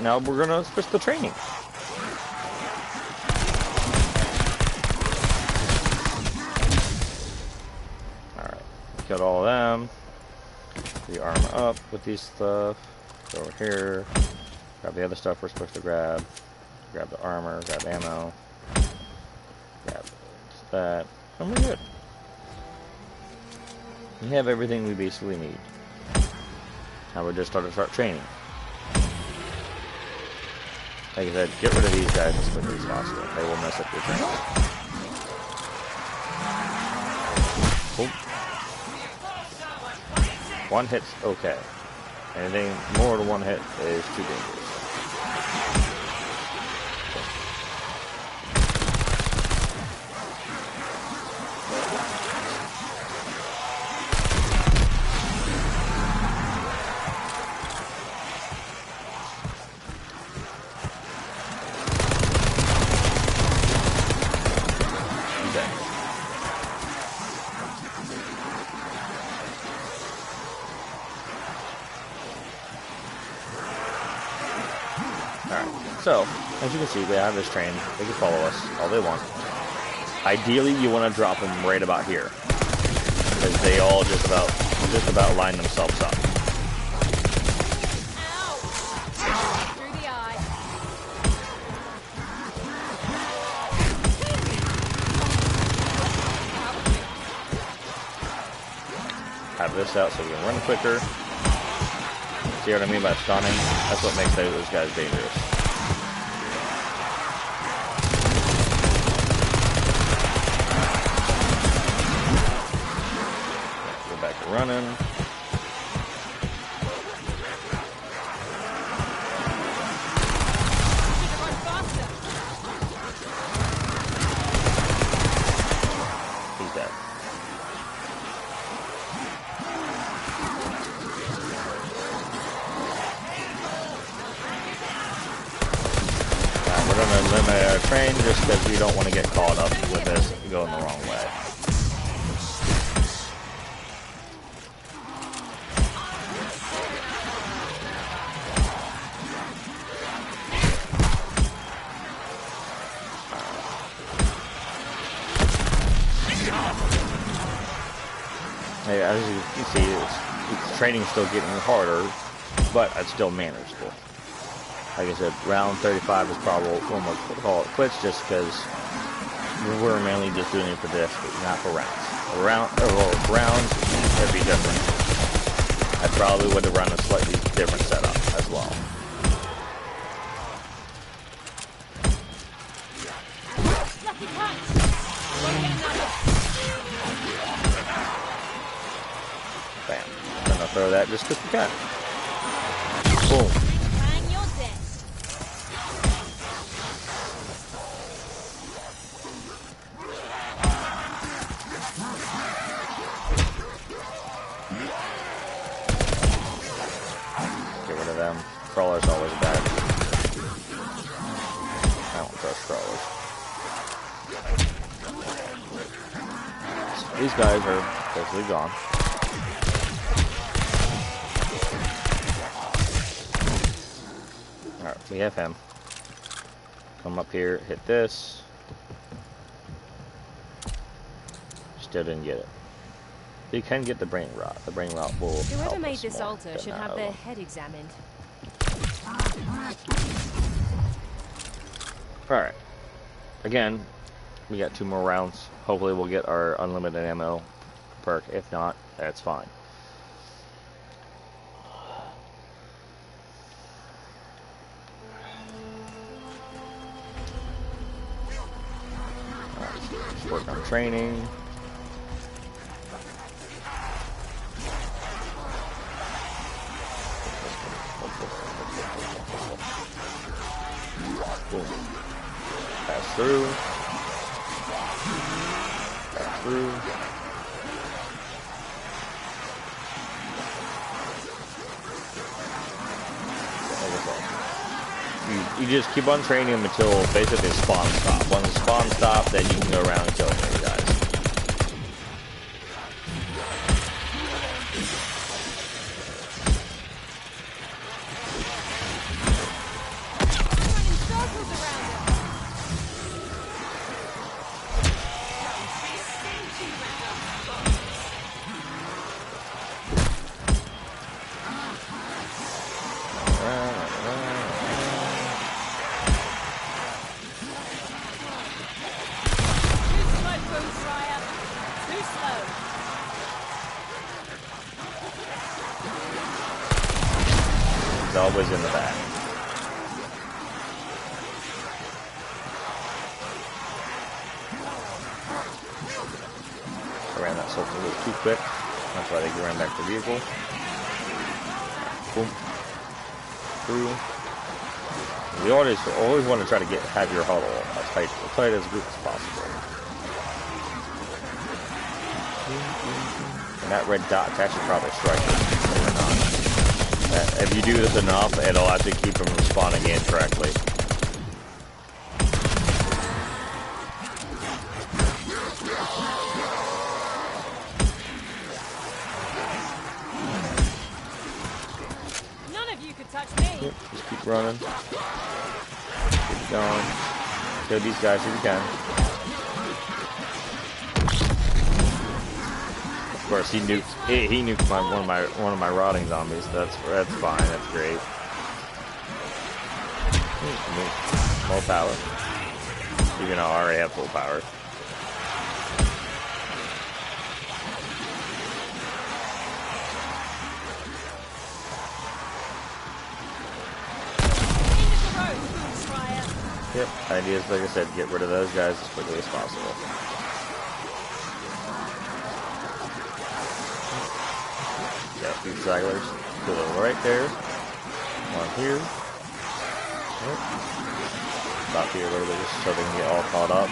gonna switch the training. Alright, got all of them. We armor up with these stuff. Go over here. Grab the other stuff we're supposed to grab. Grab the armor, grab ammo. Grab that. And we're good. We have everything we basically need. Now we're just starting to start training. Like I said, get rid of these guys as quickly as possible. They will mess up your training. Cool. One hit's okay. Anything more than one hit is too dangerous. Alright, so, as you can see, we have this train. They can follow us all they want. Ideally, you want to drop them right about here. Because they all just about line themselves up. Ow! Through the eye. Have this out so we can run quicker. See what I mean by stunning? That's what makes those guys dangerous. Go back to running. Should run faster. He's dead. We're going to limit our train just because we don't want to get caught up with this going the wrong way. Hey, as you can see, it's training's still getting harder, but it's still manageable. Like I said, round 35 is probably when we'll call it quits, just because we're mainly just doing it for this, but not for rounds. For rounds, it'd be different. I probably would have run a slightly different setup as well. Lucky punch. Won't get another. Bam. I'm gonna throw that just because we can. Boom. Hang your death. Get rid of them. Crawler's always bad. I don't trust crawlers. So these guys are basically gone. Alright, we have him. Come up here, hit this. Still didn't get it. You can get the brain rot. The brain rot will Whoever help made us this more altar than should that have other their one. head examined. Alright. Again, we got 2 more rounds. Hopefully we'll get our unlimited ammo perk. If not, that's fine. Let's work on training. Boom. Pass through. Pass through. You just keep on training them until basically spawn stop. Once the spawn stop, then you can go around and kill these guys. Running circles around it. Too slow, Boom Fryer. Too slow. It's always in the back. I ran that circle a little too quick. That's why they ran back to the vehicle. Boom. Through. We always want to try to have your huddle as tight as group as possible. And that red dot can actually probably strike you, believe it or not. If you do this enough, it'll actually keep them from spawning in correctly. None of you could touch me. me. Yep, just keep running. Keep going. Kill these guys if you can. Of course, he nuked one of my rotting zombies. That's fine. That's great. More power. Even though I already have full power. Yep, idea is, like I said, get rid of those guys as quickly as possible. Got a few stragglers. Put them right there. One here. Yep. Stop here a little bit just so they can get all caught up.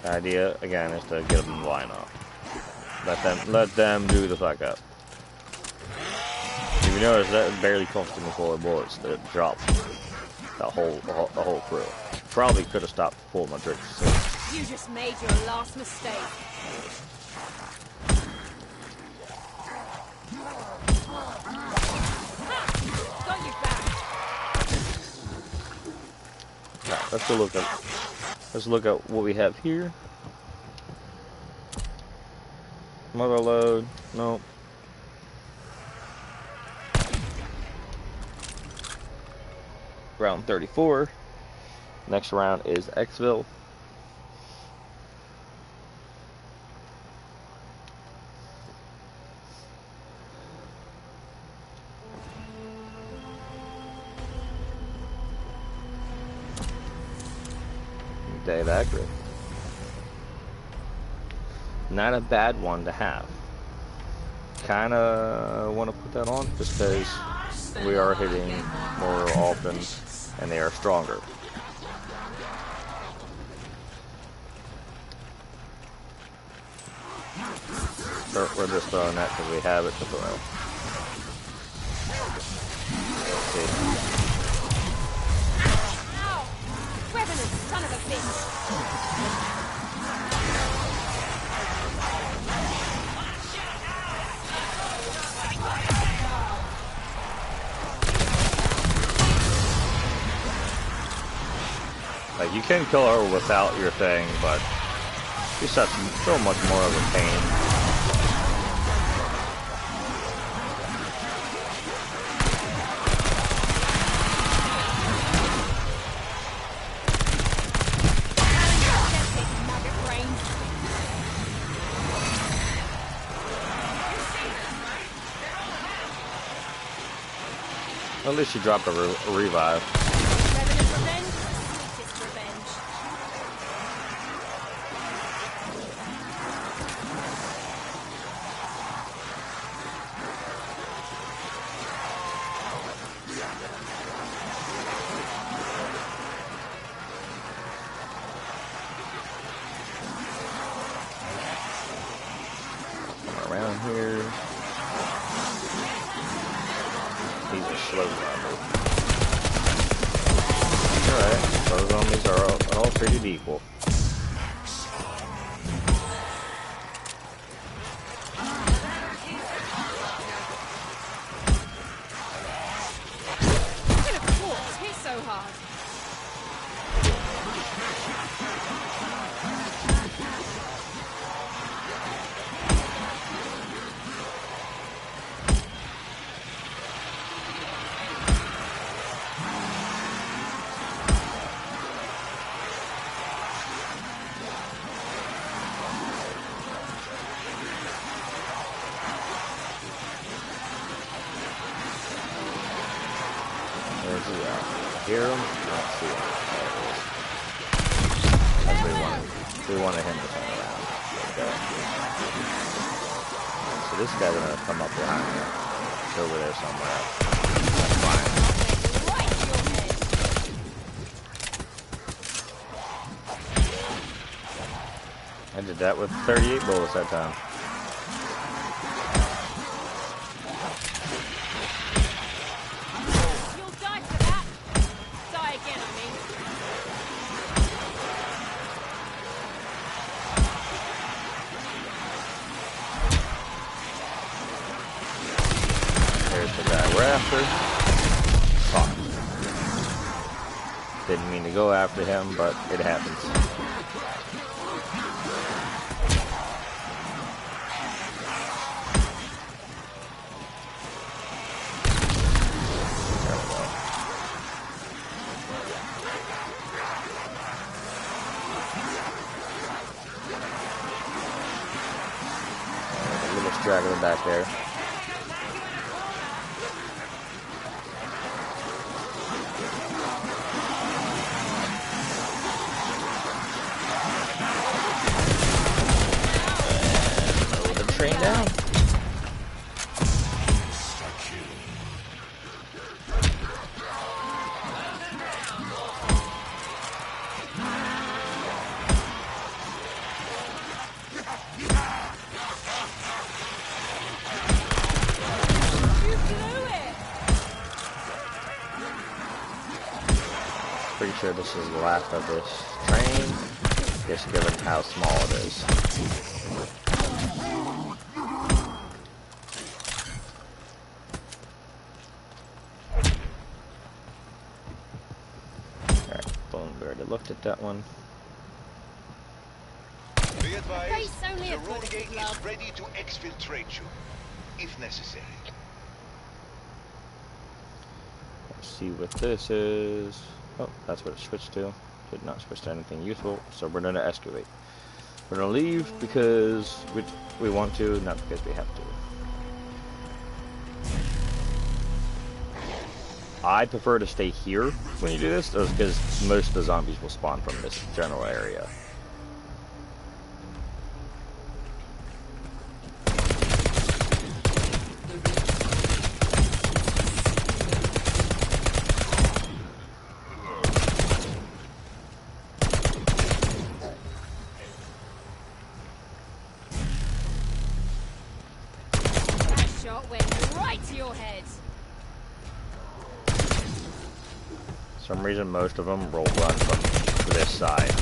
The idea, again, is to get them to line up. Let them do the fuck up. You notice that barely cost me 4 bullets that dropped the whole crew. Probably could have stopped pulling my trigger. So. You just made your last mistake. Got you back. Right, let's look at what we have here. Mother load, nope. Round 34. Next round is Xville. Dave accurate. Not a bad one to have. Kinda want to put that on just because we are hitting more often and they are stronger. We're just throwing that because we have it to throw. Let's see. Ow! Revenant, son of a bitch! Like, you can kill her without your thing, but she's such so much more of a pain. At least she dropped a revive. Revenant revenge, sweetest revenge. Come around here. He's a slow zombi. Alright, slow zombies are all treated equal. Could have walked hit so hard. Where's he at? Hear him? I don't see him. There he is. We wanted him to turn around. Okay. So this guy's gonna come up behind me. He's over there somewhere. That's fine. Right to your head. I did that with 38 bullets that time. You'll die for that. Die again, I mean. closer. Fuck. Didn't mean to go after him, but it happens. There we go. A little straggler back there. Train down. Pretty sure this is the last of this train, just given how small it is. Looked at that one. Be advised, Face only the a road foot gate of love. is ready to exfiltrate you, if necessary. Let's see what this is. Oh, that's what it switched to. Did not switch to anything useful, so we're gonna excavate. We're gonna leave because we want to, not because we have to. I prefer to stay here when you do this, because most of the zombies will spawn from this general area. That shot went right to your head. For some reason, most of them run from this side.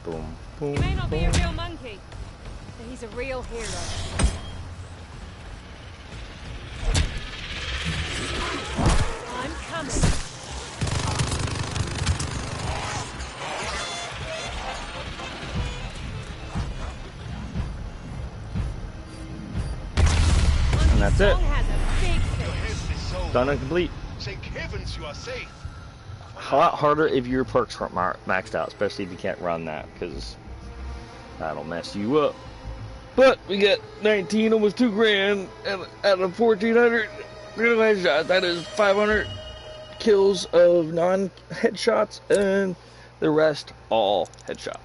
Boom, boom, He may not be a boom. real monkey, but he's a real hero. I'm coming. And that's it. Song has a big Your fish. health is so Done low. and complete. Thank heavens you are safe. A lot harder if your perks aren't maxed out, especially if you can't run that, because that'll mess you up. But we got 19, almost 2 grand, and out of 1,400 real headshots, that is 500 kills of non-headshots, and the rest all headshots.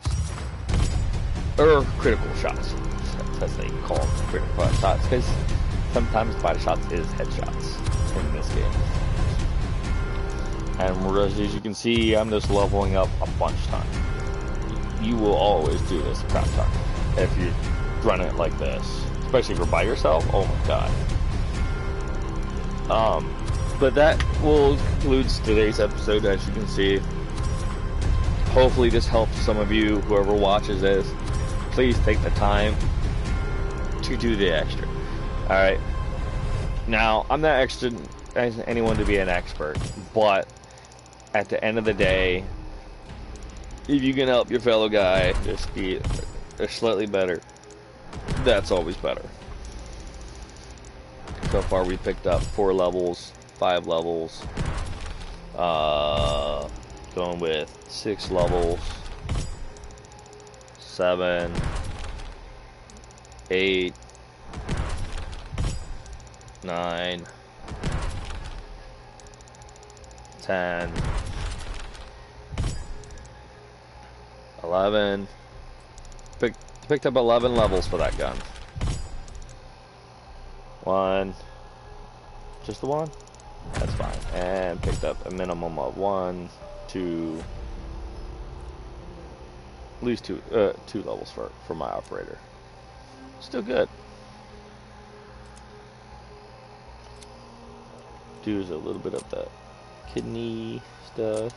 Or critical shots, as they call them, critical shots, because sometimes body shots is headshots in this game. And as you can see, I'm just leveling up a bunch of times. You will always do this a crap ton if you run it like this, especially if you're by yourself. Oh my god. But that will conclude today's episode. As you can see, hopefully this helps some of you, whoever watches this. Please take the time to do the extra. Alright, now I'm not extra as anyone to be an expert, but at the end of the day, if you can help your fellow guy just be slightly better, that's always better. So far we picked up 4 levels, 5 levels, going with 6 levels, 7, 8, 9, 10, 11. Picked up 11 levels for that gun. 1. Just the one? That's fine. And picked up a minimum of 1, 2, at least two levels for my operator. Still good. Do is a little bit of the kidney stuff.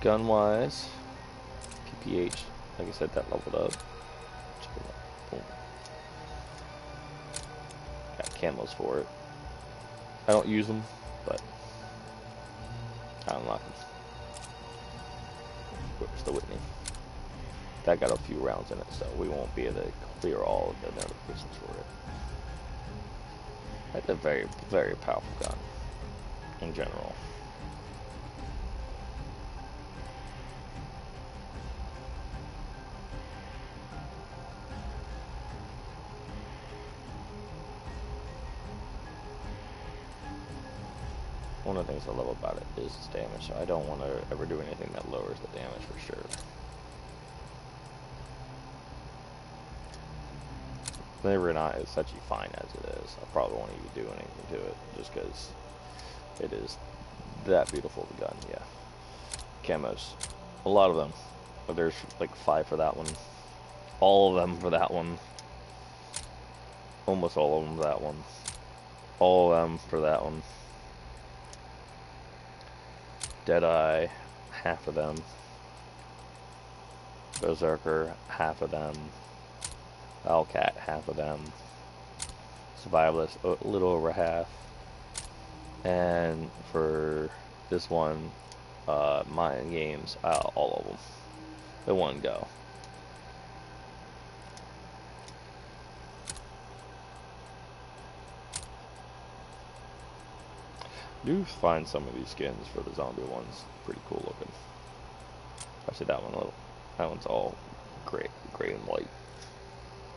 Gun wise, PPH, like I said, that leveled up. Boom. Got camos for it. I don't use them, but I unlock them. Where's the Whitney? That got a few rounds in it, so we won't be able to clear all of the notifications for it. That's a very, very powerful gun in general. One of the things I love about it is its damage, so I don't want to ever do anything that lowers the damage for sure. Whether or not it's actually fine as it is, I probably won't even do anything to it, just because it is that beautiful of a gun, yeah. Camos, a lot of them, but there's like 5 for that one, all of them for that one, almost all of them for that one, all of them for that one. Deadeye, half of them. Berserker, half of them. Hellcat, half of them. Survivalist, a little over half. And for this one, Mind Games, all of them. The one go. Do find some of these skins for the zombie ones pretty cool looking. Actually, that one's all gray and white.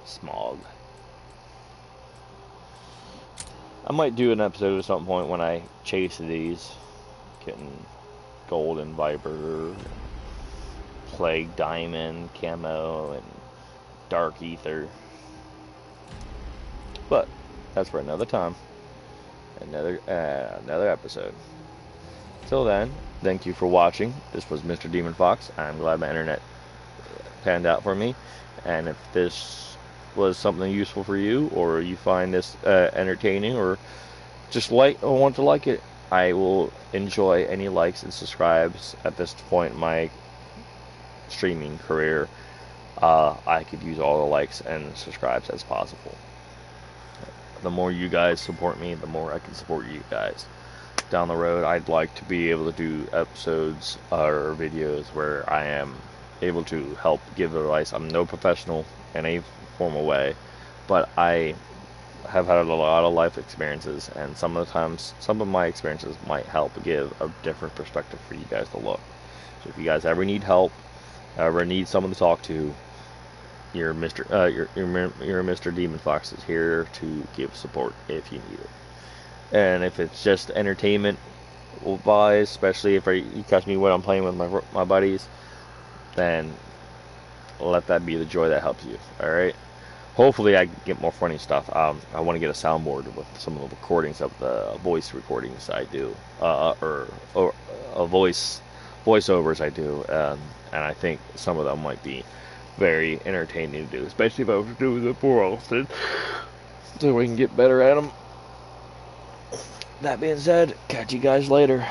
Smog. I might do an episode at some point when I chase these, getting Golden Viper, Plague Diamond, Camo, and Dark Ether. But that's for another time. Another episode. Till then, thank you for watching. This was Mr. Demon Fox. I'm glad my internet panned out for me. And if this was something useful for you, or you find this entertaining, or just want to like it, I will enjoy any likes and subscribes at this point in my streaming career. I could use all the likes and subscribes as possible. The more you guys support me, the more I can support you guys. Down the road, I'd like to be able to do episodes or videos where I am able to help give advice. I'm no professional in any formal way, but I have had a lot of life experiences, and some of the times, some of my experiences might help give a different perspective for you guys to look. So if you guys ever need help, ever need someone to talk to, your Mr. Demon Fox is here to give support if you need it. And if it's just entertainment wise, especially if you catch me when I'm playing with my buddies, then let that be the joy that helps you. Alright? Hopefully I can get more funny stuff. I want to get a soundboard with some of the recordings of the voice recordings I do, or voiceovers I do, and I think some of them might be very entertaining to do, especially if I was doing it more often, so we can get better at them. That being said, catch you guys later.